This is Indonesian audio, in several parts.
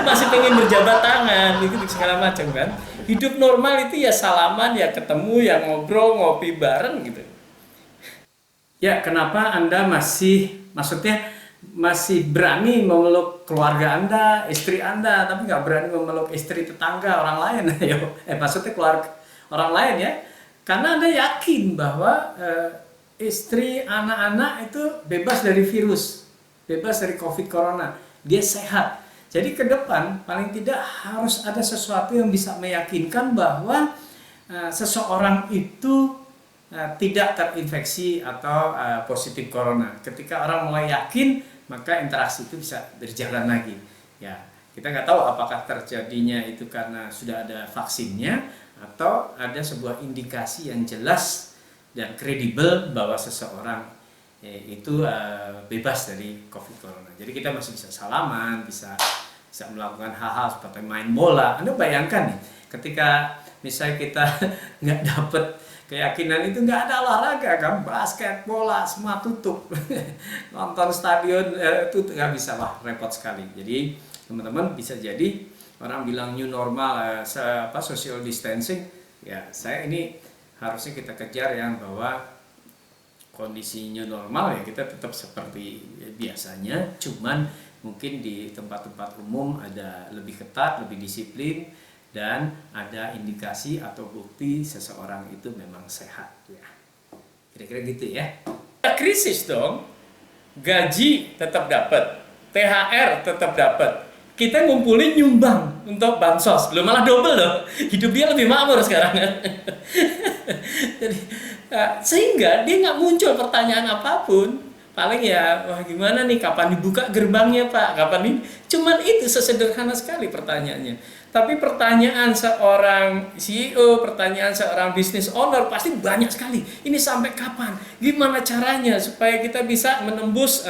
Masih pengen berjabat tangan, gitu segala macam kan. Hidup normal itu ya salaman, ya ketemu, ya ngobrol, ngopi bareng gitu. Ya, kenapa Anda maksudnya masih berani memeluk keluarga Anda, istri Anda, tapi nggak berani memeluk istri tetangga orang lain? Maksudnya keluarga orang lain ya. Karena Anda yakin bahwa istri, anak-anak itu bebas dari virus, bebas dari COVID corona, dia sehat. Jadi ke depan paling tidak harus ada sesuatu yang bisa meyakinkan bahwa seseorang itu tidak terinfeksi atau positif corona. Ketika orang mulai yakin, maka interaksi itu bisa berjalan lagi. Ya, kita nggak tahu apakah terjadinya itu karena sudah ada vaksinnya atau ada sebuah indikasi yang jelas dan kredibel bahwa seseorang itu bebas dari COVID corona. Jadi kita masih bisa salaman, bisa melakukan hal-hal seperti main bola. Anda bayangkan nih, ketika misalnya kita nggak dapet keyakinan itu, nggak ada olahraga kan, basket, bola, semua tutup. Nonton stadion tutup, nggak bisa, wah repot sekali. Jadi teman-teman bisa jadi orang bilang new normal, social distancing, ya saya ini harusnya kita kejar yang bahwa kondisi new normal ya kita tetap seperti biasanya, cuman mungkin di tempat-tempat umum ada lebih ketat, lebih disiplin, dan ada indikasi atau bukti seseorang itu memang sehat ya. Kira-kira gitu ya. Krisis dong. Gaji tetap dapat, THR tetap dapat. Kita ngumpulin nyumbang untuk bansos, belum malah double loh. Hidup dia lebih makmur sekarang kan. Jadi, sehingga dia nggak muncul pertanyaan apapun. Paling ya, wah gimana nih, kapan dibuka gerbangnya Pak, kapan ini. Cuman itu sesederhana sekali pertanyaannya. Tapi pertanyaan seorang CEO, pertanyaan seorang business owner pasti banyak sekali. Ini sampai kapan? Gimana caranya supaya kita bisa menembus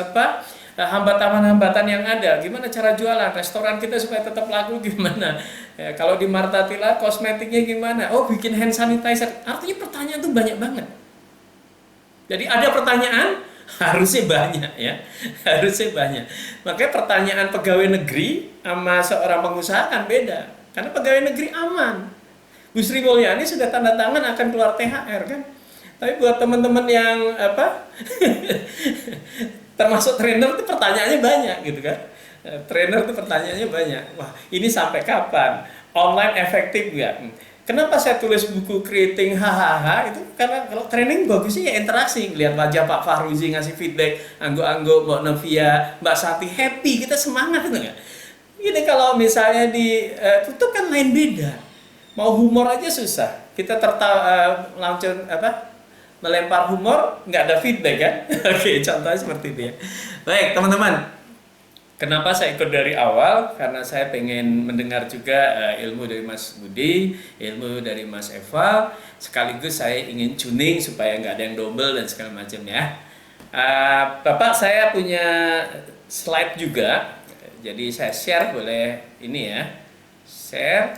hambatan-hambatan yang ada? Gimana cara jualan restoran kita supaya tetap laku? Gimana? Ya, kalau di Martha Tila kosmetiknya gimana? Oh, bikin hand sanitizer. Artinya pertanyaan tuh banyak banget. Jadi ada pertanyaan, harusnya banyak ya, harusnya banyak. Makanya pertanyaan pegawai negeri sama seorang pengusaha kan beda, karena pegawai negeri aman. Bu Sri Mulyani sudah tanda tangan akan keluar THR kan. Tapi buat teman-teman yang termasuk trainer itu pertanyaannya banyak gitu kan. Trainer itu pertanyaannya banyak. Wah, ini sampai kapan? Online efektif nggak? Kenapa saya tulis buku Creating Hahaha itu karena kalau training bagusnya ya interaksi, lihat wajah Pak Fahruzi ngasih feedback, anggo-anggo Mbak Novia, Mbak Sati happy, kita semangat itu enggak? Ini kalau misalnya tutup kan lain beda. Mau humor aja susah. Kita tertawa melempar humor nggak ada feedback kan? Oke, contohnya seperti itu ya. Baik, teman-teman. Kenapa saya ikut dari awal? Karena saya pengen mendengar juga ilmu dari Mas Budi, ilmu dari Mas Eva. Sekaligus saya ingin tuning supaya nggak ada yang double dan segala macam ya. Bapak, saya punya slide juga. Jadi saya share, boleh ini ya. Share.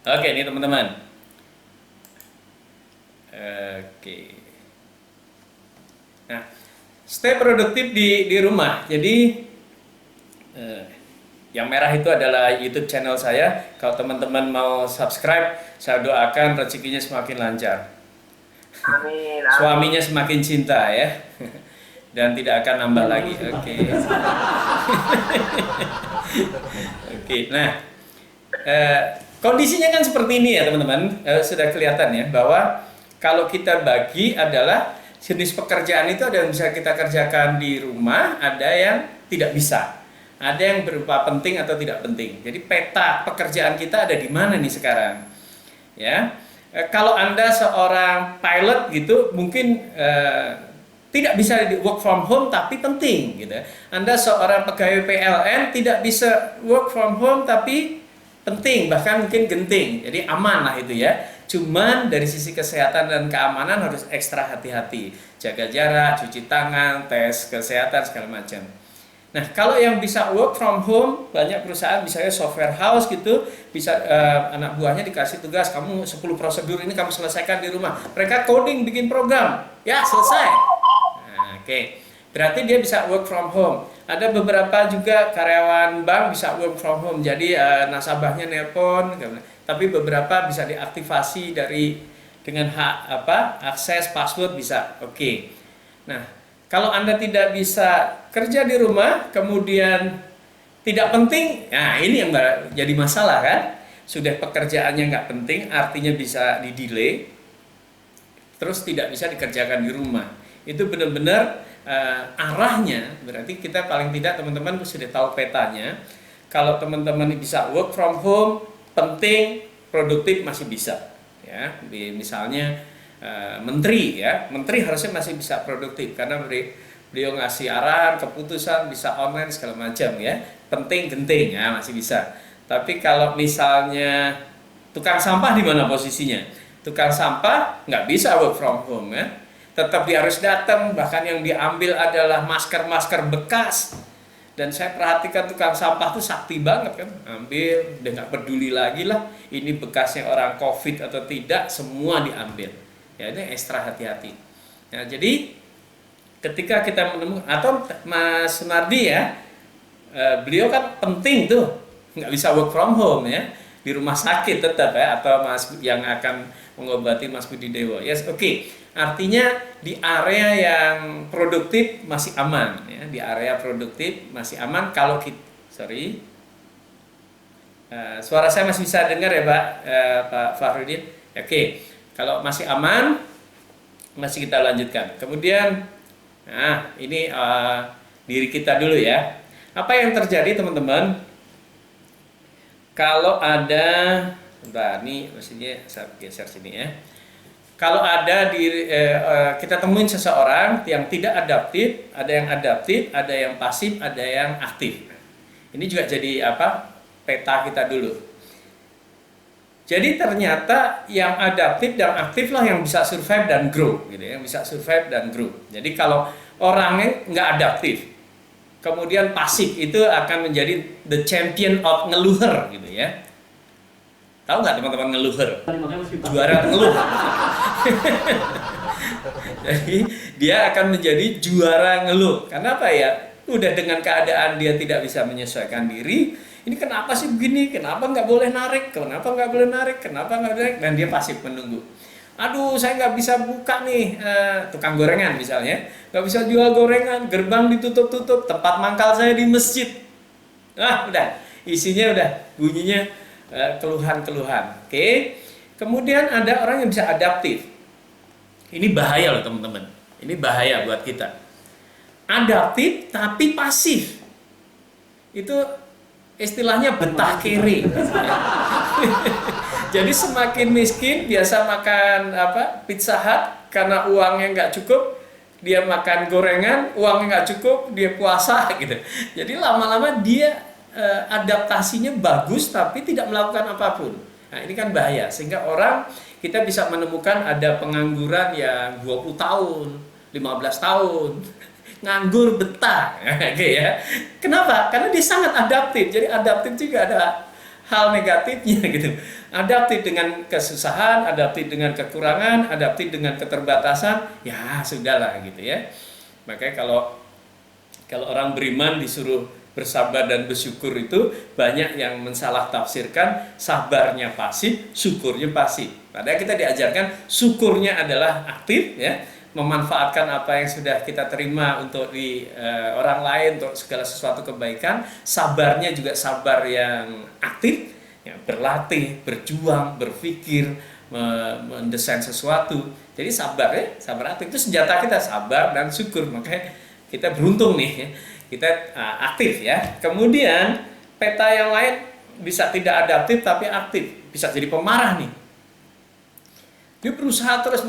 Oke, ini teman-teman. Oke. Nah, stay produktif di rumah. Jadi yang merah itu adalah YouTube channel saya. Kalau teman-teman mau subscribe, saya doakan rezekinya semakin lancar. Amin. Suaminya semakin cinta ya. Dan tidak akan nambah lagi. Oke. Oke. Nah, kondisinya kan seperti ini ya teman-teman. Sudah kelihatan ya bahwa kalau kita bagi adalah jenis pekerjaan itu ada yang bisa kita kerjakan di rumah, ada yang tidak bisa. Ada yang berupa penting atau tidak penting. Jadi peta pekerjaan kita ada di mana nih sekarang? Ya, kalau Anda seorang pilot gitu, mungkin tidak bisa di work from home tapi penting gitu. Anda seorang pegawai PLN tidak bisa work from home tapi penting, bahkan mungkin genting. Jadi aman lah itu ya. Cuman dari sisi kesehatan dan keamanan harus ekstra hati-hati. Jaga jarak, cuci tangan, tes kesehatan segala macam. Nah, kalau yang bisa work from home, banyak perusahaan misalnya software house gitu, bisa anak buahnya dikasih tugas, kamu 10 prosedur ini kamu selesaikan di rumah. Mereka coding, bikin program. Ya, selesai. Nah, oke. berarti dia bisa work from home. Ada beberapa juga karyawan bank bisa work from home, jadi nasabahnya nelpon, tapi beberapa bisa diaktifasi dengan hak akses password bisa. Oke. Nah, kalau Anda tidak bisa kerja di rumah, kemudian tidak penting, nah ini yang jadi masalah kan? Sudah pekerjaannya nggak penting, artinya bisa di-delay, terus tidak bisa dikerjakan di rumah. Itu benar-benar arahnya, berarti kita paling tidak teman-teman sudah tahu petanya. Kalau teman-teman bisa work from home, penting, produktif masih bisa. Ya, misalnya menteri harusnya masih bisa produktif karena beliau ngasih arahan, keputusan bisa online segala macam ya. Penting genting ya masih bisa. Tapi kalau misalnya tukang sampah di mana posisinya? Tukang sampah nggak bisa work from home ya. Tetap dia harus datang, bahkan yang diambil adalah masker-masker bekas. Dan saya perhatikan tukang sampah tuh sakti banget kan, ambil, udah nggak peduli lagi lah, ini bekasnya orang COVID atau tidak, semua diambil. Ya ini ekstra hati-hati. Nah jadi ketika kita menemukan, atau Mas Sunardi ya, beliau kan penting tuh, nggak bisa work from home ya, di rumah sakit tetap ya, atau Mas yang akan mengobati Mas Budi Dewo. Yes, oke. Artinya di area yang produktif masih aman ya, di area produktif masih aman kalau kita, suara saya masih bisa dengar ya Pak Fahrudin. Oke, kalau masih aman masih kita lanjutkan. Kemudian, nah ini diri kita dulu ya. Apa yang terjadi teman-teman? Kalau ada, bentar, ini maksudnya saya geser sini ya. Kalau ada kita temuin seseorang yang tidak adaptif, ada yang adaptif, ada yang pasif, ada yang aktif. Ini juga jadi peta kita dulu. Jadi ternyata yang adaptif dan aktif lah yang bisa survive dan grow, gitu ya, yang bisa survive dan grow. Jadi kalau orangnya nggak adaptif, kemudian pasif, itu akan menjadi the champion of ngeluher, gitu ya. Tahu nggak teman-teman ngeluher? Juara ngeluh. Jadi dia akan menjadi juara ngeluh. Karena apa ya? Udah dengan keadaan dia tidak bisa menyesuaikan diri. Ini kenapa sih begini? Kenapa nggak boleh narik? Kenapa nggak boleh narik? Kenapa nggak boleh narik? Dan dia pasif menunggu. Aduh, saya nggak bisa buka nih, tukang gorengan misalnya. Nggak bisa jual gorengan, gerbang ditutup-tutup, tempat mangkal saya di masjid. Nah, udah. Isinya udah, bunyinya keluhan-keluhan. Oke. Kemudian ada orang yang bisa adaptif. Ini bahaya loh teman-teman. Ini bahaya buat kita. Adaptif tapi pasif. Itu istilahnya betah kere. Jadi semakin miskin biasa makan Pizza Hut karena uangnya nggak cukup, dia makan gorengan, uangnya nggak cukup, dia puasa gitu. Jadi lama-lama dia adaptasinya bagus tapi tidak melakukan apapun. Nah ini kan bahaya, sehingga kita bisa menemukan ada pengangguran yang 20 tahun, 15 tahun, nganggur betah, okay, ya. Kenapa? Karena dia sangat adaptif. Jadi adaptif juga ada hal negatifnya gitu. Adaptif dengan kesusahan, adaptif dengan kekurangan, adaptif dengan keterbatasan, ya sudahlah gitu ya. Makanya kalau orang beriman disuruh bersabar dan bersyukur itu banyak yang mensalah tafsirkan sabarnya pasif, syukurnya pasif. Padahal kita diajarkan syukurnya adalah aktif ya, memanfaatkan apa yang sudah kita terima untuk di orang lain, untuk segala sesuatu kebaikan. Sabarnya juga sabar yang aktif, ya, berlatih, berjuang, berpikir, mendesain sesuatu. Jadi sabar ya, sabar aktif itu senjata kita, sabar dan syukur. Makanya kita beruntung nih ya. Kita aktif ya. Kemudian peta yang lain bisa tidak adaptif tapi aktif, bisa jadi pemarah nih. Dia berusaha terus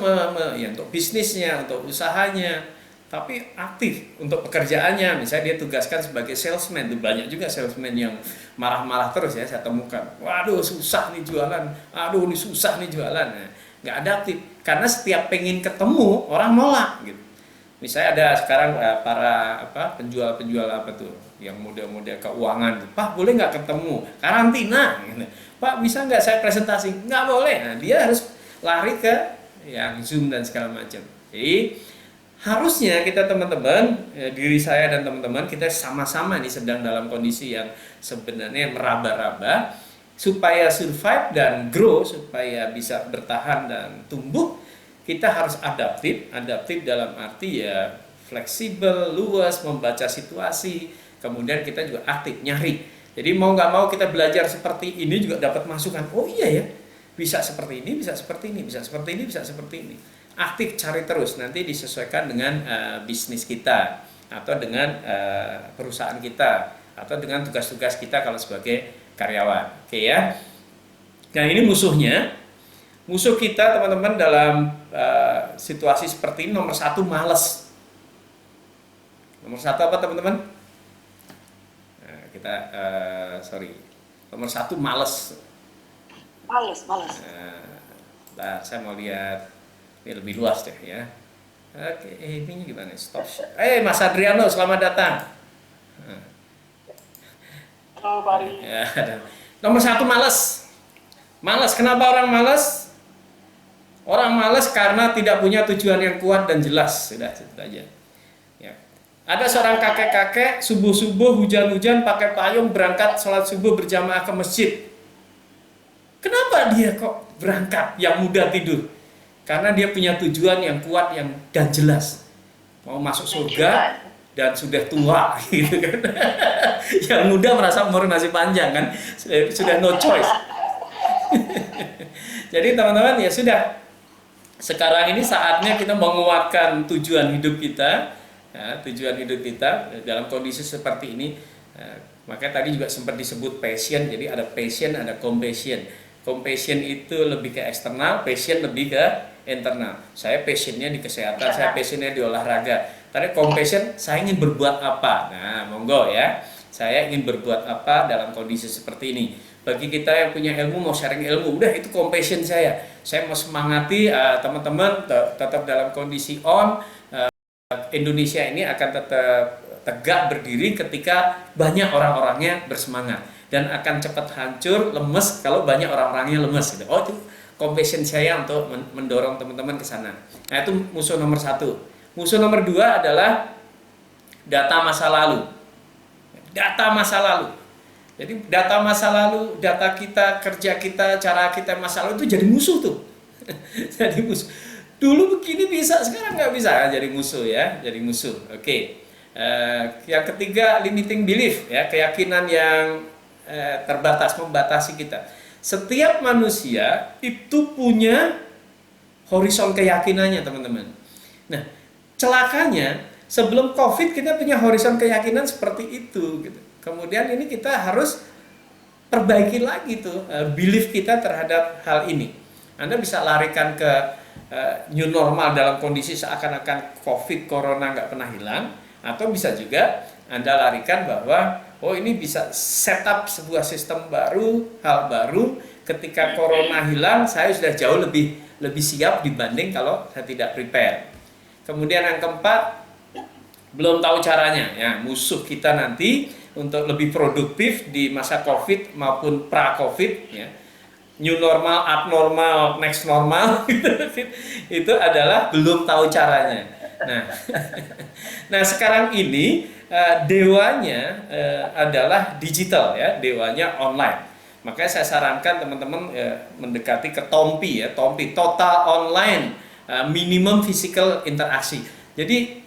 ya, untuk bisnisnya, untuk usahanya, tapi aktif untuk pekerjaannya. Misalnya dia tugaskan sebagai salesman, tuh banyak juga salesman yang marah-marah terus ya saya temukan. Waduh susah nih jualan, aduh ini susah nih jualan. Nah, nggak adaptif karena setiap pengen ketemu orang nolak gitu. Misalnya ada sekarang para penjual-penjual yang model-model keuangan, Pak boleh nggak ketemu, karantina, gitu. Pak bisa nggak saya presentasi, nggak boleh. Nah dia harus lari ke yang Zoom dan segala macam. Jadi harusnya kita teman-teman, diri saya dan teman-teman, kita sama-sama nih sedang dalam kondisi yang sebenarnya meraba-raba supaya survive dan grow, supaya bisa bertahan dan tumbuh. Kita harus adaptif dalam arti ya fleksibel, luas, membaca situasi, kemudian kita juga aktif nyari. Jadi mau nggak mau kita belajar seperti ini juga dapat masukan. Oh iya ya, bisa seperti ini, bisa seperti ini, bisa seperti ini, bisa seperti ini. Aktif cari terus, nanti disesuaikan dengan bisnis kita atau dengan perusahaan kita atau dengan tugas-tugas kita kalau sebagai karyawan. Oke ya. Nah ini musuhnya. Musuh kita teman-teman dalam situasi seperti ini nomor satu males. Nomor satu apa teman-teman? Nah, kita nomor satu males. Males. Nah, saya mau lihat ini lebih luas deh ya. Oke, ini gimana? Stop. Mas Adriano, selamat datang. Halo Pak Ari. Ya, nomor satu males. Males. Kenapa orang males? Orang males karena tidak punya tujuan yang kuat dan jelas. Sudah itu aja. Ya. Ada seorang kakek-kakek subuh-subuh hujan-hujan pakai payung berangkat sholat subuh berjamaah ke masjid. Kenapa dia kok berangkat yang mudah tidur? Karena dia punya tujuan yang kuat dan jelas. Mau masuk surga dan sudah tua gitu kan. Yang muda merasa umur masih panjang kan. Sudah no choice. Jadi teman-teman ya sudah. Sekarang ini saatnya kita menguatkan tujuan hidup kita. Ya, tujuan hidup kita dalam kondisi seperti ini. Makanya tadi juga sempat disebut passion. Jadi ada passion, ada compassion. Compassion itu lebih ke eksternal, passion lebih ke internal. Saya passionnya di kesehatan, saya passionnya di olahraga. Tadi compassion, saya ingin berbuat apa? Nah, monggo ya. Saya ingin berbuat apa dalam kondisi seperti ini. Bagi kita yang punya ilmu, mau sharing ilmu, udah itu compassion saya. Saya mau semangati teman-teman tetap dalam kondisi on. Indonesia ini akan tetap tegak berdiri ketika banyak orang-orangnya bersemangat. Dan akan cepat hancur, lemes kalau banyak orang-orangnya lemes gitu. Oh itu compassion saya untuk mendorong teman-teman ke sana. Nah itu musuh nomor satu. Musuh nomor dua adalah data masa lalu. Data masa lalu. Jadi data masa lalu, data kita, kerja kita, cara kita masa lalu itu jadi musuh tuh. Jadi musuh. Dulu begini bisa, sekarang nggak bisa jadi musuh ya. Jadi musuh. Oke. Yang ketiga limiting belief ya, keyakinan yang terbatas, membatasi kita. Setiap manusia itu punya horizon keyakinannya teman-teman. Nah celakanya sebelum COVID kita punya horizon keyakinan seperti itu gitu. Kemudian ini kita harus perbaiki lagi tuh belief kita terhadap hal ini. Anda bisa larikan ke new normal dalam kondisi seakan-akan COVID, corona nggak pernah hilang. Atau bisa juga Anda larikan bahwa oh ini bisa setup sebuah sistem baru, hal baru. Ketika corona hilang, saya sudah jauh lebih siap dibanding kalau saya tidak prepare. Kemudian yang keempat, belum tahu caranya. Ya, musuh kita nanti untuk lebih produktif di masa COVID maupun pra-COVID. Ya. New normal, abnormal, next normal, itu adalah belum tahu caranya. Nah sekarang ini dewanya adalah digital ya, dewanya online. Makanya saya sarankan teman-teman mendekati ke TOMPI ya, TOMPI total online minimum physical interaksi. Jadi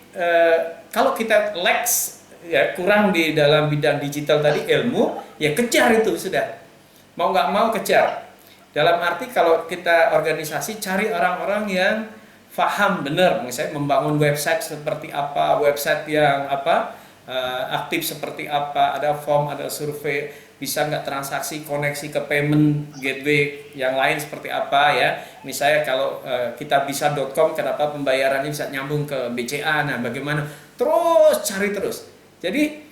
kalau kita lacks ya kurang di dalam bidang digital tadi ilmu, ya kejar itu sudah. Mau nggak mau kejar. Dalam arti kalau kita organisasi cari orang-orang yang paham benar, misalnya membangun website seperti apa, website yang aktif seperti apa, ada form, ada survei, bisa nggak transaksi koneksi ke payment gateway yang lain seperti apa ya. Misalnya kalau kitabisa.com kenapa pembayarannya bisa nyambung ke BCA, nah bagaimana? Terus cari terus. Jadi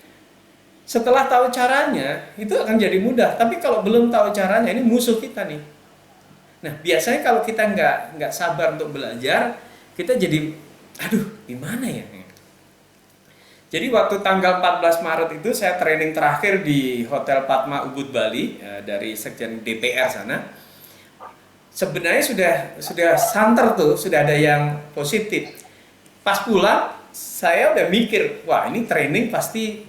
setelah tahu caranya itu akan jadi mudah. Tapi kalau belum tahu caranya ini musuh kita nih. Nah biasanya kalau kita nggak sabar untuk belajar, kita jadi aduh gimana ya. Jadi waktu tanggal 14 Maret itu saya training terakhir di Hotel Padma Ubud Bali dari Sekjen DPR sana. Sebenarnya sudah santer tuh, sudah ada yang positif. pas pulang saya udah mikir, wah ini training pasti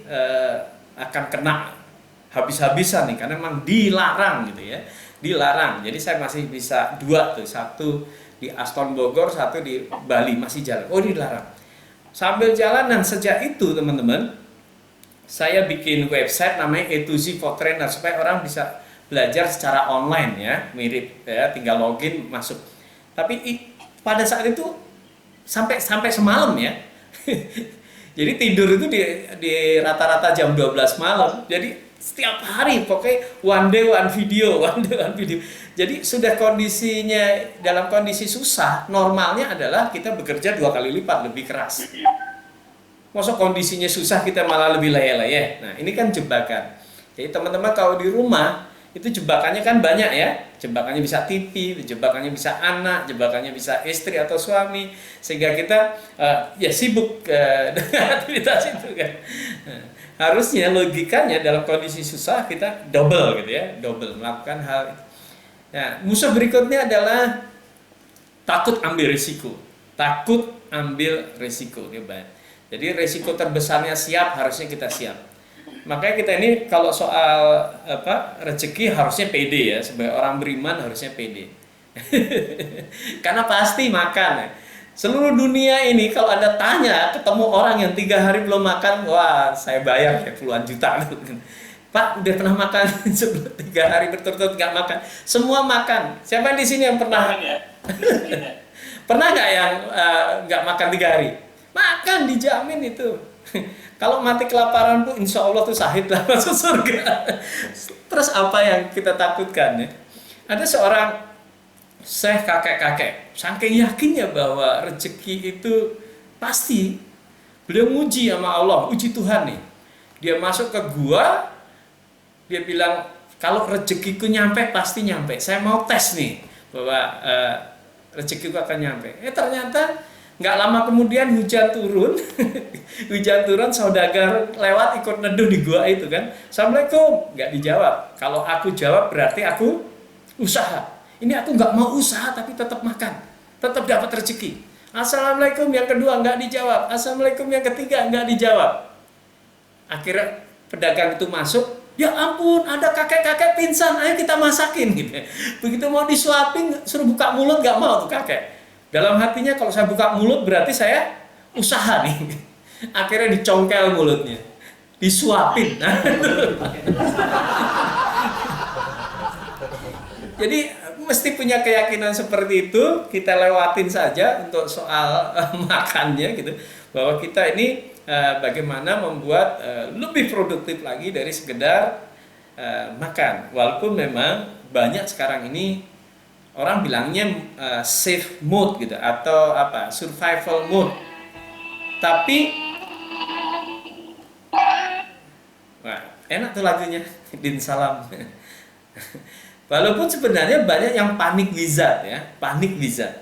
akan kena habis-habisan nih, karena memang dilarang gitu ya, dilarang. Jadi saya masih bisa 2 tuh, satu di Aston Bogor, satu di Bali masih jalan. Oh dilarang. Sambil jalan, dan sejak itu teman-teman, saya bikin website namanya A2Z for Trainer supaya orang bisa belajar secara online ya, mirip ya, tinggal login masuk. Tapi pada saat itu sampai semalam ya. Jadi tidur itu di rata-rata jam 12 malam. Jadi setiap hari pokoknya one day one video, one day one video. Jadi sudah kondisinya dalam kondisi susah, normalnya adalah kita bekerja 2 kali lipat lebih keras. Masa kondisinya susah kita malah lebih leyeh-leyeh. Nah, ini kan jebakan. Jadi teman-teman kalau di rumah itu jebakannya kan banyak ya. Jebakannya bisa TV, jebakannya bisa anak, jebakannya bisa istri atau suami, sehingga kita ya sibuk dengan aktivitas itu kan. Nah, harusnya logikanya dalam kondisi susah kita double gitu ya, double melakukan hal itu. Nah, musuh berikutnya adalah takut ambil risiko. Takut ambil risiko ya, jadi risiko terbesarnya siap, harusnya kita siap. Makanya kita ini kalau soal rezeki harusnya pede ya, sebagai orang beriman harusnya pede. Karena pasti makan ya. Seluruh dunia ini kalau Anda tanya ketemu orang yang 3 hari belum makan, wah saya bayar kayak puluhan juta. Pak udah pernah makan sebelum 3 hari berturut-turut nggak makan? Semua makan. Siapa di sini yang pernah? Pernah nggak yang nggak makan 3 hari? Makan, dijamin itu. Kalau mati kelaparan pun insya Allah tuh sahid lah masuk surga. Terus apa yang kita takutkan ya? Ada seorang syekh kakek-kakek, saking yakinnya bahwa rezeki itu pasti, beliau nguji sama Allah, uji Tuhan nih. Dia masuk ke gua, dia bilang kalau rezekiku nyampe pasti nyampe. Saya mau tes nih bahwa rezekiku akan nyampe. Ternyata nggak lama kemudian hujan turun. Hujan turun, saudagar lewat ikut neduh di gua itu kan. Assalamualaikum, nggak dijawab. Kalau aku jawab berarti aku usaha. Ini aku nggak mau usaha tapi tetap makan, tetap dapat rezeki. Assalamualaikum yang kedua nggak dijawab. Assalamualaikum yang ketiga nggak dijawab. Akhirnya pedagang itu masuk. Ya ampun, ada kakek-kakek pingsan, ayo kita masakin gitu. Begitu mau disuapin, suruh buka mulut nggak mau tuh kakek. Dalam hatinya kalau saya buka mulut berarti saya usaha nih. Akhirnya dicongkel mulutnya, disuapin. Jadi mesti punya keyakinan seperti itu. Kita lewatin saja untuk soal makannya gitu, bahwa kita ini bagaimana membuat lebih produktif lagi dari sekedar makan. Walaupun memang banyak sekarang ini orang bilangnya safe mode gitu, atau survival mode. Tapi wah, enak tuh lagunya Din Salam. Walaupun sebenarnya banyak yang panik wizard ya, panik wizard.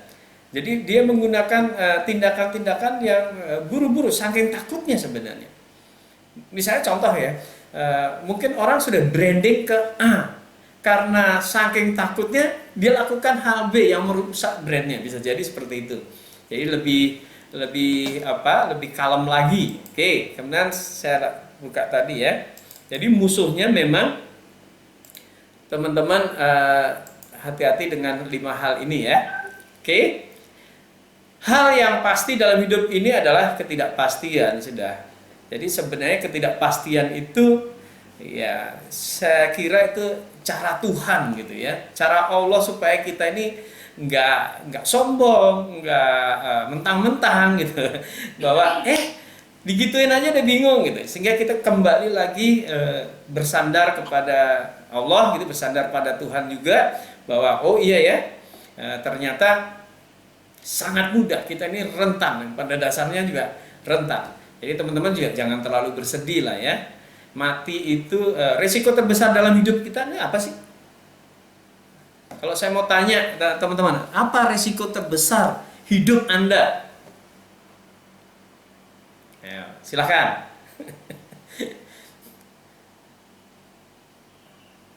Jadi dia menggunakan tindakan-tindakan yang buru-buru, saking takutnya sebenarnya. Misalnya contoh ya, mungkin orang sudah branding ke A, karena saking takutnya dia lakukan hal B yang merusak brandnya, bisa jadi seperti itu. Jadi lebih kalem lagi. Oke, kemudian saya buka tadi ya. Jadi musuhnya memang teman-teman hati-hati dengan 5 hal ini ya. Oke. Hal yang pasti dalam hidup ini adalah ketidakpastian sudah. Jadi sebenarnya ketidakpastian itu ya saya kira itu cara Tuhan gitu ya. Cara Allah supaya kita ini nggak sombong, nggak mentang-mentang gitu. Bahwa digituin aja udah bingung gitu. Sehingga kita kembali lagi bersandar kepada Allah gitu, bersandar pada Tuhan juga, bahwa oh iya ya, ternyata sangat mudah, kita ini rentan, pada dasarnya juga rentan. Jadi teman-teman juga jangan terlalu bersedih lah ya. Mati itu resiko terbesar dalam hidup kita ini apa sih? Kalau saya mau tanya teman-teman, apa resiko terbesar hidup Anda? Ya, silakan.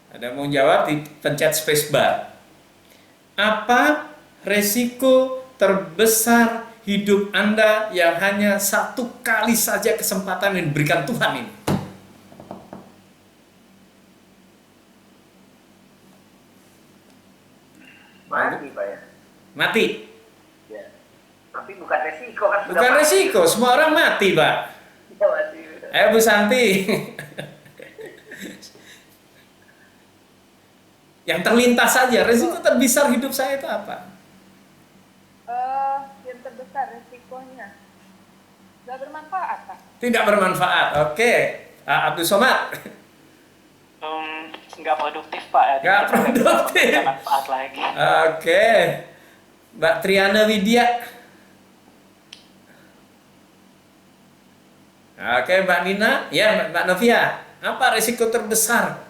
Ada mau jawab, dipencet spacebar. Apa resiko terbesar hidup Anda yang hanya satu kali saja kesempatan yang diberikan Tuhan ini? Mati, Pak ya. Mati. Ya. Tapi bukan resiko kan. sudah Bukan pasti. resiko, semua orang mati, Pak. Ya, mati. Bu Santi. Yang terlintas saja, resiko terbesar hidup saya itu apa? Yang terbesar resikonya nggak bermanfaat, Pak. Tidak bermanfaat. Oke. Abdul Somad. Nggak produktif Pak ya. Nggak produktif. Nggak manfaat lagi. Oke. Mbak Triana Widya. Oke, Mbak Nina. Ya, Mbak Novia. Apa resiko terbesar?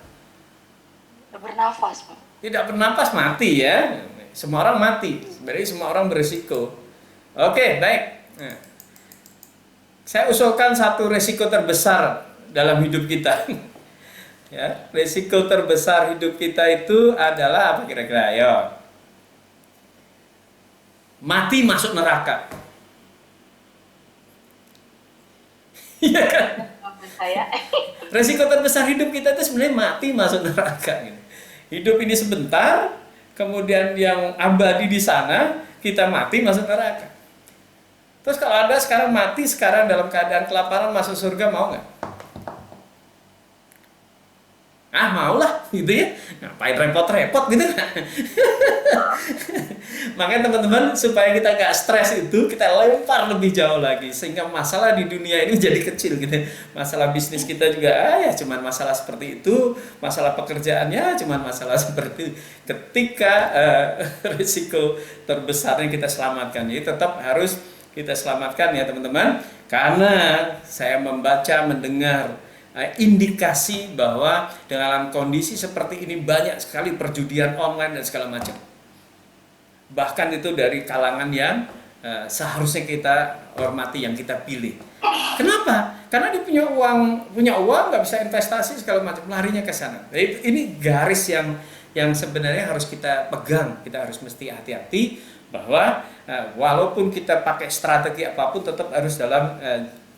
Bernafas Pak. Tidak bernapas mati ya. Semua orang mati. Berarti semua orang berisiko. Oke, baik. Nah, saya usulkan satu resiko terbesar dalam hidup kita. Ya, resiko terbesar hidup kita itu adalah apa kira-kira? Ayo. Mati masuk neraka. Iya kan? Saya Resiko terbesar hidup kita itu sebenarnya mati masuk neraka gitu. Hidup ini sebentar, kemudian yang abadi di sana, kita mati masuk neraka. Terus kalau Anda sekarang mati, sekarang dalam keadaan kelaparan masuk surga, mau nggak? Maulah gitu ya. Ngapain repot-repot gitu. Makanya teman-teman, supaya kita nggak stres itu, kita lempar lebih jauh lagi sehingga masalah di dunia ini jadi kecil gitu. Masalah bisnis kita juga ya cuman masalah seperti itu, masalah pekerjaannya cuman masalah seperti itu. Ketika risiko terbesarnya kita selamatkan, jadi tetap harus kita selamatkan ya teman-teman, karena saya membaca, mendengar indikasi bahwa dalam kondisi seperti ini banyak sekali perjudian online dan segala macam. Bahkan itu dari kalangan yang seharusnya kita hormati, yang kita pilih. Kenapa? Karena dia punya uang nggak bisa investasi segala macam, larinya ke sana. Jadi ini garis yang sebenarnya harus kita pegang. Kita harus mesti hati-hati bahwa walaupun kita pakai strategi apapun, tetap harus dalam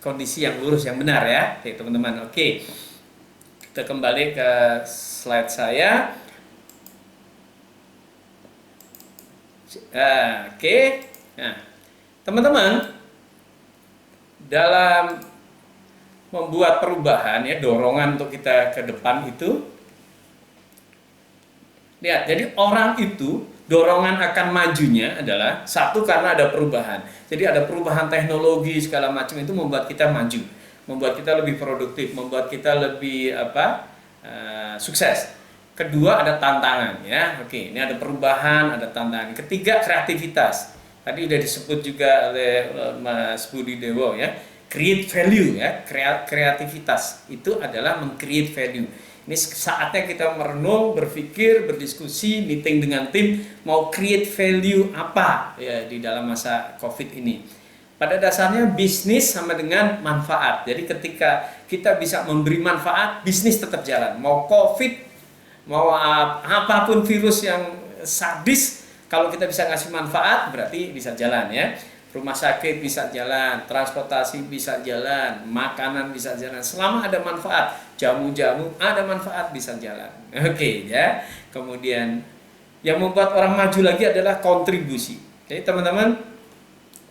kondisi yang lurus, yang benar ya. Oke teman-teman, oke. Kita kembali ke slide saya. Oke. Nah, teman-teman, dalam membuat perubahan ya, dorongan untuk kita ke depan itu, lihat, jadi orang itu dorongan akan majunya adalah satu, karena ada perubahan. Jadi ada perubahan teknologi segala macam, itu membuat kita maju, membuat kita lebih produktif, membuat kita lebih sukses. Kedua, ada tantangan ya. Oke, ini ada perubahan, ada tantangan. Ketiga, kreativitas. Tadi sudah disebut juga oleh Mas Budi Dewo ya. Create value ya. Kreativitas itu adalah meng-create value. Ini saatnya kita merenung, berpikir, berdiskusi, meeting dengan tim, mau create value apa ya di dalam masa COVID ini. Pada dasarnya bisnis sama dengan manfaat. Jadi ketika kita bisa memberi manfaat, bisnis tetap jalan. Mau COVID, mau apapun virus yang sadis, kalau kita bisa ngasih manfaat berarti bisa jalan ya. Rumah sakit bisa jalan, transportasi bisa jalan, makanan bisa jalan. Selama ada manfaat, jamu-jamu ada manfaat, bisa jalan. Oke ya. Kemudian yang membuat orang maju lagi adalah kontribusi. Jadi teman-teman,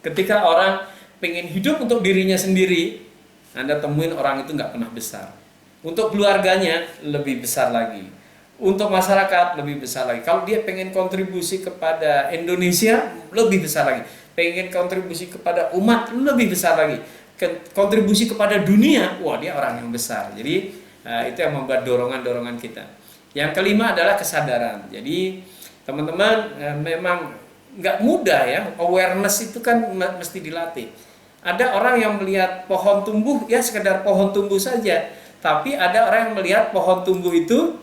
ketika orang pengen hidup untuk dirinya sendiri, Anda temuin orang itu nggak pernah besar. Untuk keluarganya lebih besar lagi. Untuk masyarakat lebih besar lagi. Kalau dia pengen kontribusi kepada Indonesia, lebih besar lagi. Pengen kontribusi kepada umat, lebih besar lagi. Kontribusi kepada dunia, wah dia orang yang besar. Jadi itu yang membuat dorongan-dorongan kita. Yang kelima adalah kesadaran. Jadi teman-teman, memang nggak mudah ya. Awareness itu kan mesti dilatih. Ada orang yang melihat pohon tumbuh, ya sekedar pohon tumbuh saja. Tapi ada orang yang melihat pohon tumbuh itu,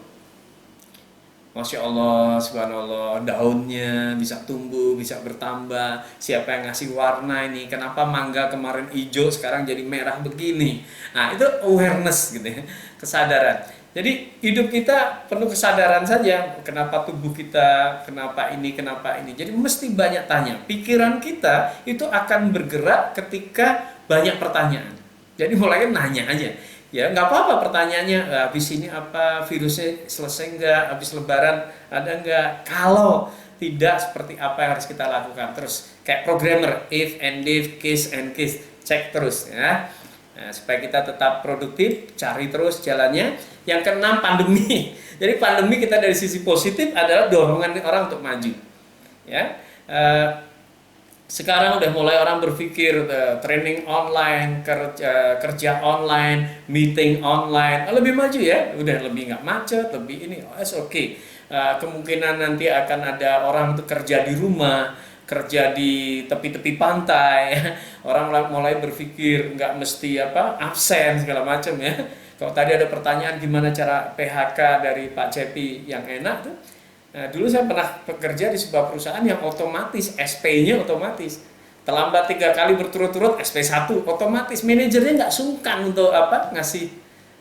Masya Allah, subhanallah, daunnya bisa tumbuh, bisa bertambah. Siapa yang ngasih warna ini? Kenapa mangga kemarin hijau, sekarang jadi merah begini? Nah, itu awareness gitu ya, kesadaran. Jadi hidup kita penuh kesadaran saja, kenapa tubuh kita, kenapa ini, kenapa ini. Jadi mesti banyak tanya. Pikiran kita itu akan bergerak ketika banyak pertanyaan. Jadi mulai nanya aja. Ya nggak apa-apa pertanyaannya, habis ini apa, virusnya selesai nggak, habis lebaran ada nggak. Kalau tidak, seperti apa yang harus kita lakukan. Terus kayak programmer, if and if, case and case, cek terus ya. Nah, supaya kita tetap produktif, cari terus jalannya. Yang keenam, pandemi. Jadi pandemi kita dari sisi positif adalah dorongan orang untuk maju. Ya, sekarang udah mulai orang berpikir training online, kerja online, meeting online, lebih maju ya. Udah lebih nggak macet, lebih ini, oke. Kemungkinan nanti akan ada orang untuk kerja di rumah, kerja di tepi-tepi pantai. Orang mulai berpikir nggak mesti absen segala macam ya. Kalau tadi ada pertanyaan gimana cara PHK dari Pak Cepi yang enak tuh. Nah, dulu saya pernah bekerja di sebuah perusahaan yang otomatis SP-nya otomatis. Terlambat 3 kali berturut-turut SP1 otomatis. Manajernya nggak sungkan untuk ngasih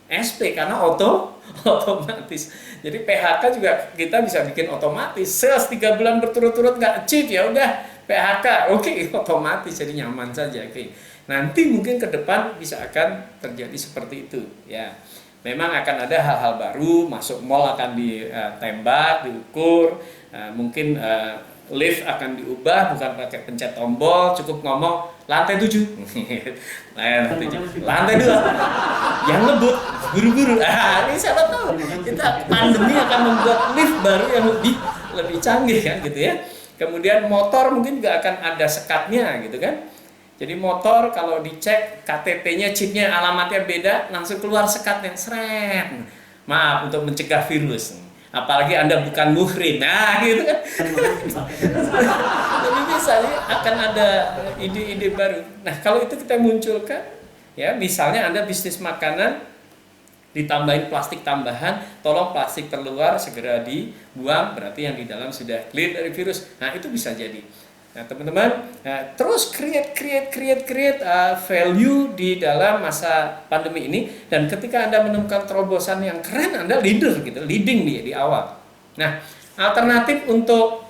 SP karena otomatis. Jadi PHK juga kita bisa bikin otomatis. Sales 3 bulan berturut-turut nggak achieve, ya udah PHK. Oke, otomatis, jadi nyaman saja. Oke. Nanti mungkin ke depan bisa akan terjadi seperti itu ya. Memang akan ada hal-hal baru, masuk mall akan ditembak, diukur, mungkin lift akan diubah, bukan pakai pencet tombol, cukup ngomong lantai 7. Lantai 2. Yang ngebut buru-buru. Ini siapa tahu kita pandemi akan membuat lift baru yang lebih canggih kan gitu ya. Kemudian motor mungkin juga akan ada sekatnya gitu kan. Jadi motor kalau dicek KTP-nya, chipnya, alamatnya beda, langsung keluar sekatnya, seret. Maaf, untuk mencegah virus. Apalagi Anda bukan muhrim, nah gitu kan. Jadi bisa akan ada ide-ide baru. Nah kalau itu kita munculkan, ya misalnya Anda bisnis makanan, ditambahin plastik tambahan, tolong plastik terluar segera dibuang, berarti yang di dalam sudah clear dari virus. Nah itu bisa jadi. Nah teman-teman, terus create value di dalam masa pandemi ini, dan ketika Anda menemukan terobosan yang keren, Anda leader gitu, leading dia di awal. Nah alternatif untuk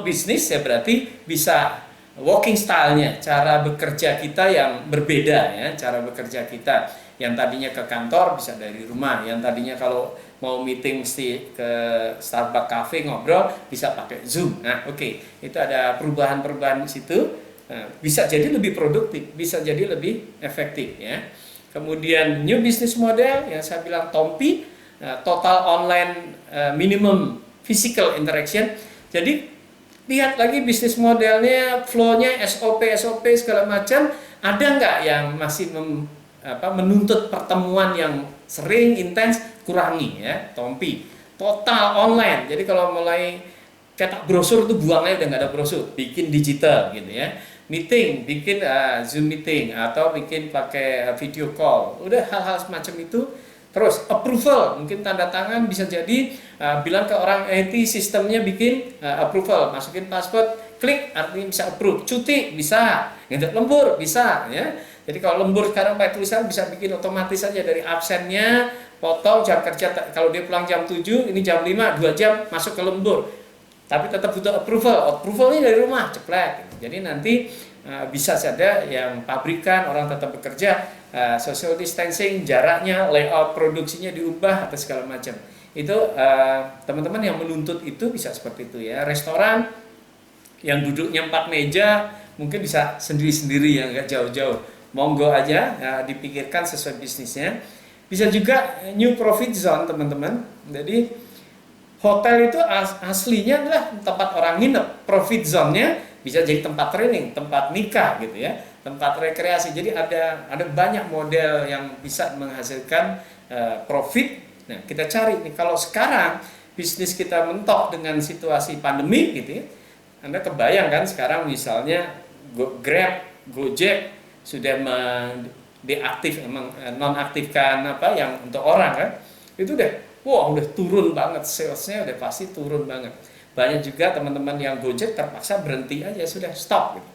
bisnis ya berarti bisa working style-nya, cara bekerja kita yang berbeda ya, cara bekerja kita yang tadinya ke kantor bisa dari rumah, yang tadinya kalau mau meeting mesti ke Starbucks Cafe ngobrol bisa pakai Zoom. Nah, oke. Itu ada perubahan-perubahan di situ. Nah, bisa jadi lebih produktif, bisa jadi lebih efektif ya. Kemudian new business model yang saya bilang Tompi, total online minimum physical interaction. Jadi lihat lagi bisnis modelnya, flow-nya, SOP segala macam, ada nggak yang masih menuntut pertemuan yang sering, intens, kurangi ya, Tompi. Total online, jadi kalau mulai cetak brosur itu buangnya udah nggak ada brosur, bikin digital gitu ya. Meeting, bikin Zoom meeting atau bikin pakai video call, udah hal-hal semacam itu. Terus approval, mungkin tanda tangan bisa jadi bilang ke orang IT sistemnya bikin approval, masukin password, klik artinya bisa approve, cuti bisa, ngedek lembur bisa ya. Jadi kalau lembur sekarang pakai tulisan bisa bikin otomatis saja dari absennya, potong jam kerja, kalau dia pulang jam 7, ini jam 5, 2 jam masuk ke lembur. Tapi tetap butuh approvalnya dari rumah, ceplek. Jadi nanti bisa saja yang pabrikan orang tetap bekerja, social distancing, jaraknya, layout produksinya diubah atau segala macam. Itu teman-teman yang menuntut itu bisa seperti itu ya. Restoran yang duduknya 4 meja mungkin bisa sendiri-sendiri yang nggak jauh-jauh. Monggo aja dipikirkan sesuai bisnisnya. Bisa juga new profit zone teman-teman. Jadi hotel itu aslinya adalah tempat orang nginep. Profit zone-nya bisa jadi tempat training, tempat nikah gitu ya, tempat rekreasi. Jadi ada banyak model yang bisa menghasilkan profit. Nah kita cari nih, kalau sekarang bisnis kita mentok dengan situasi pandemi gitu ya. Anda kebayang kan sekarang misalnya Grab, Gojek sudah nonaktifkan yang untuk orang kan, itu udah turun banget, salesnya udah pasti turun banget. Banyak juga teman-teman yang Gojek terpaksa berhenti aja, sudah stop gitu.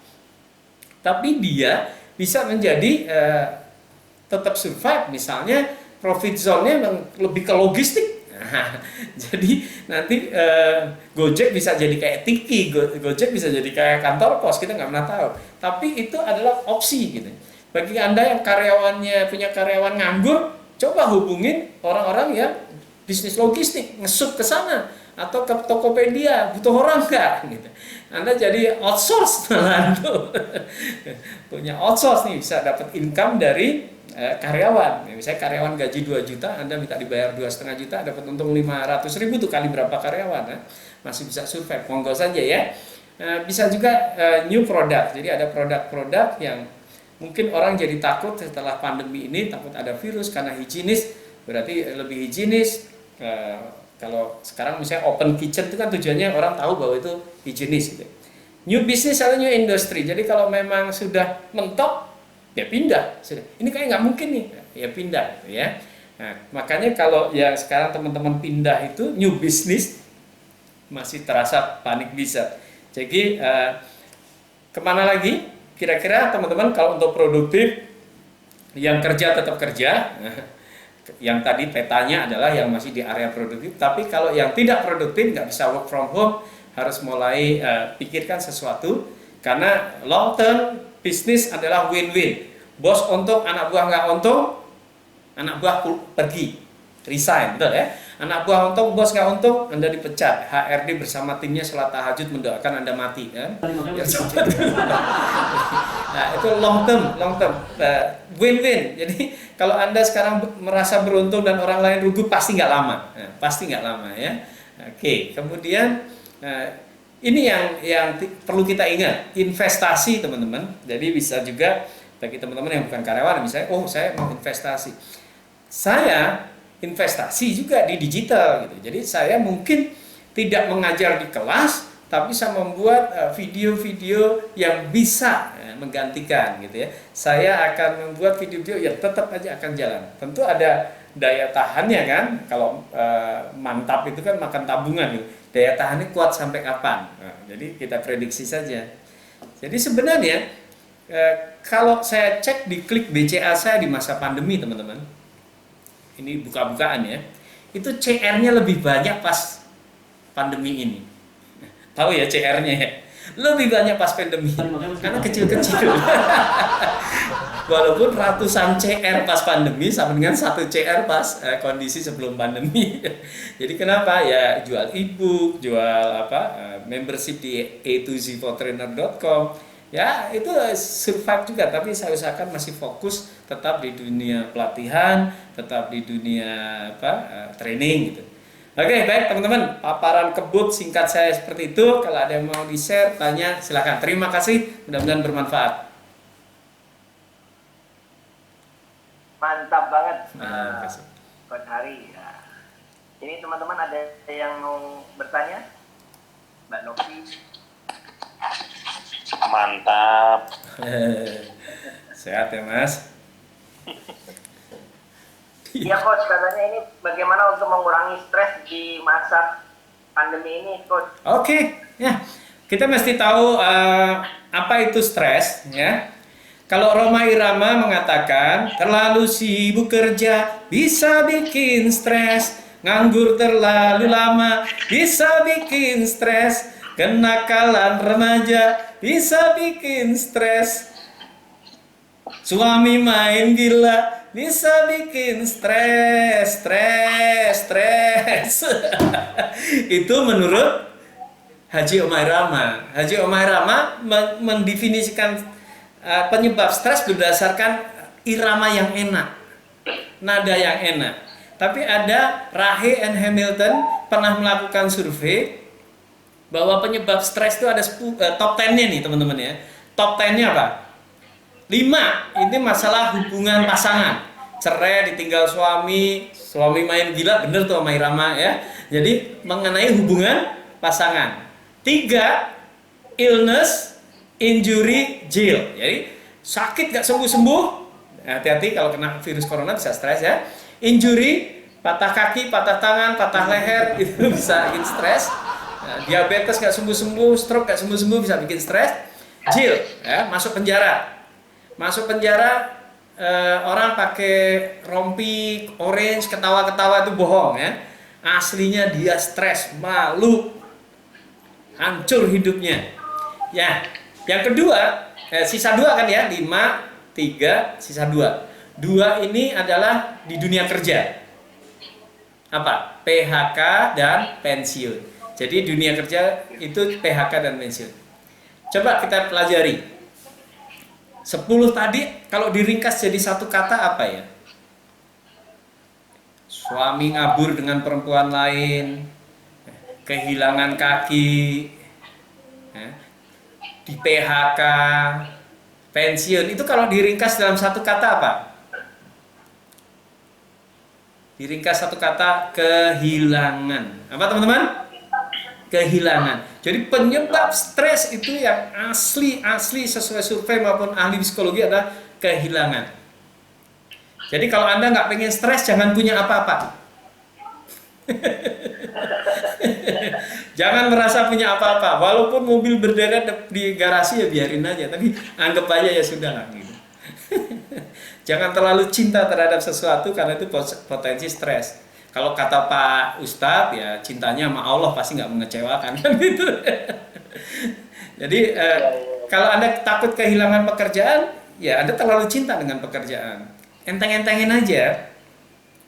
Tapi dia bisa menjadi tetap survive, misalnya profit zone-nya memang lebih ke logistik. Nah, jadi nanti Gojek bisa jadi kayak Tiki, Gojek bisa jadi kayak kantor pos, kita nggak pernah tahu. Tapi itu adalah opsi gitu. Bagi Anda yang karyawannya punya karyawan nganggur, coba hubungin orang-orang yang bisnis logistik, ngesup ke sana atau ke Tokopedia, butuh orang nggak? Gitu. Anda jadi outsource malah tuh. Punya outsource nih, bisa dapat income dari karyawan. Misalnya karyawan gaji 2 juta, Anda minta dibayar 2,5 juta, dapat untung 500.000 tuh kali berapa karyawan, masih bisa survive. Monggo saja ya. Bisa juga new product. Jadi ada produk-produk yang mungkin orang jadi takut setelah pandemi ini, takut ada virus karena higienis, berarti lebih higienis. Kalau sekarang misalnya open kitchen itu kan tujuannya orang tahu bahwa itu higienis gitu. New business atau new industry. Jadi kalau memang sudah mentok, ya pindah. Sudah. Ini kayak nggak mungkin nih, ya pindah gitu ya. Nah, makanya kalau ya sekarang teman-teman pindah itu new business masih terasa panik bisa. Jadi kemana lagi? Kira-kira teman-teman kalau untuk produktif yang kerja tetap kerja. Yang tadi petanya adalah yang masih di area produktif. Tapi kalau yang tidak produktif nggak bisa work from home, harus mulai pikirkan sesuatu karena long term bisnis adalah win-win. Bos untung, anak buah nggak untung, anak buah pergi, resign, betul ya? Anak buah untung, bos nggak untung, Anda dipecat. HRD bersama timnya sholat tahajud mendoakan Anda mati, kan? Ya, nah, itu long term, win-win. Jadi kalau Anda sekarang merasa beruntung dan orang lain rugi, pasti nggak lama, pasti nggak lama ya. Oke, kemudian ini yang perlu kita ingat, investasi teman-teman. Jadi bisa juga bagi teman-teman yang bukan karyawan, misalnya, oh saya mau investasi. Saya investasi juga di digital gitu. Jadi saya mungkin tidak mengajar di kelas, tapi saya membuat video-video yang bisa menggantikan gitu ya. Saya akan membuat video-video yang tetap aja akan jalan. Tentu ada daya tahannya kan. Kalau mantap itu kan makan tabungan gitu. Daya tahannya kuat sampai kapan? Nah, jadi kita prediksi saja. Jadi sebenarnya kalau saya cek di klik BCA saya di masa pandemi teman-teman, ini buka-bukaan ya, itu CR-nya lebih banyak pas pandemi ini. Tahu ya CR-nya ya? Lebih banyak pas pandemi, karena kecil-kecil. Walaupun ratusan CR pas pandemi sama dengan 1 CR pas kondisi sebelum pandemi. Jadi kenapa? Ya jual ebook, jual membership di a2zfotrainer.com. Ya itu survive juga, tapi saya usahakan masih fokus tetap di dunia pelatihan, tetap di dunia training gitu. Oke, baik teman-teman, paparan kebut singkat saya seperti itu. Kalau ada yang mau di-share, tanya, silakan. Terima kasih, mudah-mudahan bermanfaat. Mantap banget, Terima kasih. Coach Hari. Ya. Ini teman-teman ada yang mau bertanya? Mbak Novi. Mantap. Sehat ya Mas. Iya Coach, katanya ini bagaimana untuk mengurangi stres di masa pandemi ini Coach? Oke, ya kita mesti tahu apa itu stres ya. Kalau Rhoma Irama mengatakan terlalu sibuk kerja bisa bikin stres, nganggur terlalu lama bisa bikin stres, kenakalan remaja bisa bikin stres, suami main gila bisa bikin stres. Itu menurut Haji Omah Irama. Haji Omah Irama mendefinisikan penyebab stres berdasarkan irama yang enak, nada yang enak. Tapi ada Rahe and Hamilton pernah melakukan survei bahwa penyebab stres itu ada top 10-nya nih teman-teman ya. Top 10-nya apa? 5, ini masalah hubungan pasangan. Cerai, ditinggal suami main gila, bener tuh sama Irama ya. Jadi mengenai hubungan pasangan. 3, illness, injury, jail. Jadi sakit gak sembuh-sembuh. Hati-hati kalau kena virus corona bisa stres ya. Injury, patah kaki, patah tangan, patah leher itu bisa bikin stres. Diabetes gak sembuh-sembuh, stroke gak sembuh-sembuh bisa bikin stres. Jail, ya, masuk penjara orang pakai rompi orange ketawa-ketawa itu bohong ya. Aslinya dia stres, malu, hancur hidupnya. Ya, yang kedua, sisa 2 kan ya, 5, 3, sisa 2. 2 ini adalah di dunia kerja. Apa? PHK dan pensiun. Jadi dunia kerja itu PHK dan pensiun. Coba kita pelajari. 10 tadi kalau diringkas jadi satu kata apa ya? Suami ngabur dengan perempuan lain, kehilangan kaki, di PHK, pensiun. Itu kalau diringkas dalam satu kata apa? Diringkas satu kata, kehilangan. Apa teman-teman? Kehilangan. Jadi penyebab stres itu yang asli sesuai survei maupun ahli psikologi adalah kehilangan. Jadi kalau Anda nggak pengen stres, jangan punya apa-apa. Jangan merasa punya apa-apa. Walaupun mobil berderet di garasi ya biarin aja. Tapi anggap aja ya sudah lah gitu. Jangan terlalu cinta terhadap sesuatu karena itu potensi stres. Kalau kata Pak Ustadz ya cintanya sama Allah pasti nggak mengecewakan kan gitu. Jadi kalau Anda takut kehilangan pekerjaan, ya Anda terlalu cinta dengan pekerjaan. Enteng-entengin aja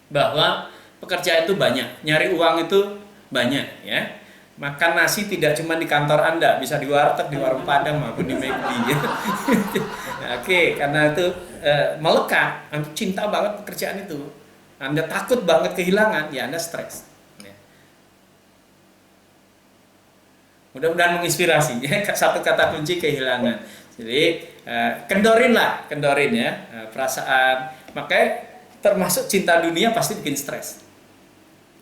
bahwa pekerjaan itu banyak, nyari uang itu banyak ya. Makan nasi tidak cuma di kantor Anda, bisa di warteg, di warung Padang maupun di McD ya. Oke, karena itu melekat, Anda cinta banget pekerjaan itu. Anda takut banget kehilangan, ya Anda stres. Ya. Mudah-mudahan menginspirasi ya, satu kata kunci kehilangan. Jadi kendorin ya perasaan. Makanya termasuk cinta dunia pasti bikin stres.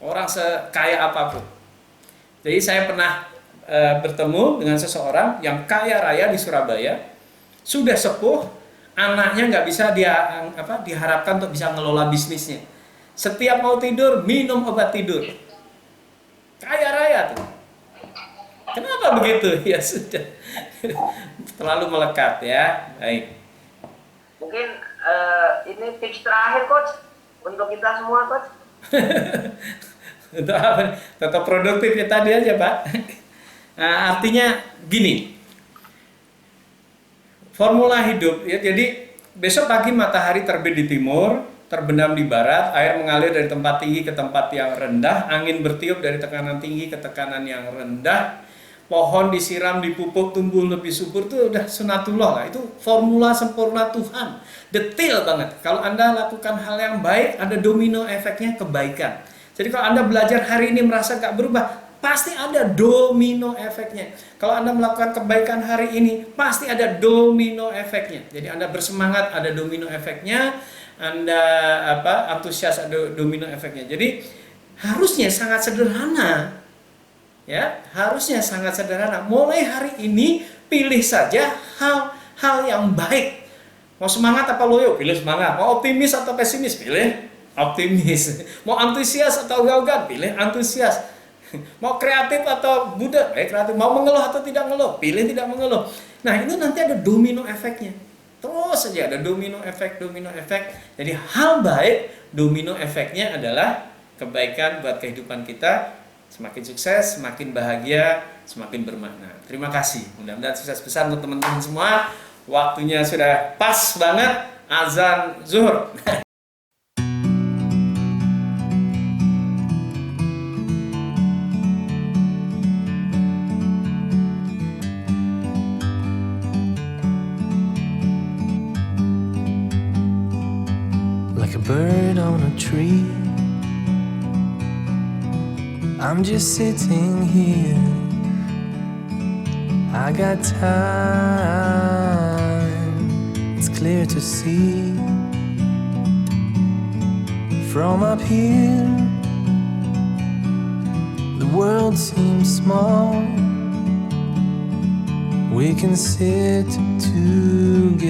Orang sekaya apapun. Jadi saya pernah bertemu dengan seseorang yang kaya raya di Surabaya, sudah sepuh, anaknya nggak bisa diharapkan untuk bisa ngelola bisnisnya. Setiap mau tidur minum obat tidur. Kaya raya tuh. Kenapa begitu? Ya sudah. Terlalu melekat ya. Baik. Mungkin ini tips terakhir coach untuk kita semua coach. Untuk apa? Tetap produktif ya tadi aja Pak. Nah, artinya gini. Formula hidup ya. Jadi besok pagi matahari terbit di timur, terbenam di barat, air mengalir dari tempat tinggi ke tempat yang rendah, angin bertiup dari tekanan tinggi ke tekanan yang rendah, pohon disiram, dipupuk, tumbuh lebih subur, itu udah sunatullah lah. Itu formula sempurna Tuhan. Detail banget. Kalau Anda lakukan hal yang baik, ada domino efeknya kebaikan. Jadi kalau Anda belajar hari ini merasa gak berubah, pasti ada domino efeknya. Kalau Anda melakukan kebaikan hari ini, pasti ada domino efeknya. Jadi Anda bersemangat, ada domino efeknya. Anda antusias, ada domino efeknya. Jadi harusnya sangat sederhana. Ya, harusnya sangat sederhana. Mulai hari ini pilih saja hal-hal yang baik. Mau semangat apa loyo? Pilih semangat. Mau optimis atau pesimis? Pilih optimis. Mau antusias atau ogah-ogahan? Pilih antusias. Mau kreatif atau budak? Kreatif. Mau mengeluh atau tidak mengeluh? Pilih tidak mengeluh. Nah, itu nanti ada domino efeknya. Terus saja ada domino efek. Jadi hal baik, domino efeknya adalah kebaikan buat kehidupan kita. Semakin sukses, semakin bahagia, semakin bermakna. Terima kasih. Mudah-mudahan sukses besar untuk teman-teman semua. Waktunya sudah pas banget azan zuhur. Like a bird on a tree, I'm just sitting here. I got time, it's clear to see. From up here, the world seems small. We can sit together.